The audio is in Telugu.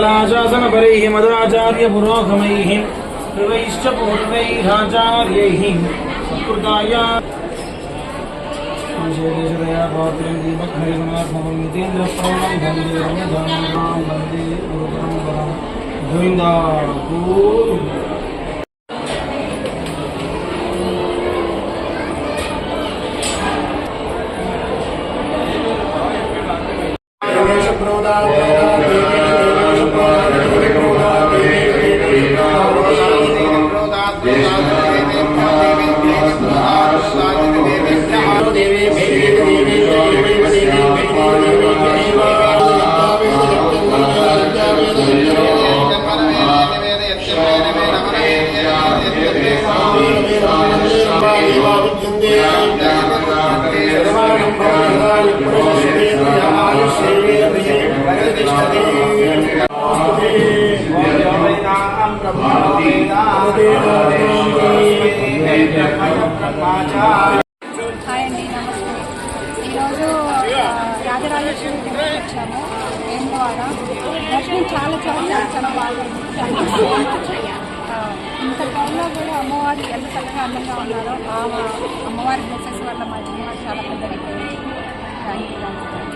మంగళాశాసనపరైః మదాచార్య పురోగమైః త్రివైశ్చ పూర్వైరాచార్యైః సత్కృతాయ విశేషదయా పాత్రం దీపగ్నిగుణాత్మకం నితేంద్రప్రవణం వందే రమజానం వందే గురుపరం వరం గోవిందా గోవిందా. హాయ్ అండి, నమస్తే. ఈరోజు రాజరాజేశ్వరి గుడికి వచ్చాము. వేములవాడ దర్శనం చాలా చాలా చాలా బాగా ఇంత టైంలో కూడా అమ్మవారు ఎంత చక్కగా అందంగా ఉన్నారో అమ్మవారి బ్లెస్సెస్ వల్ల మా జీవితం చాలా పెద్దగా థ్యాంక్ యూ.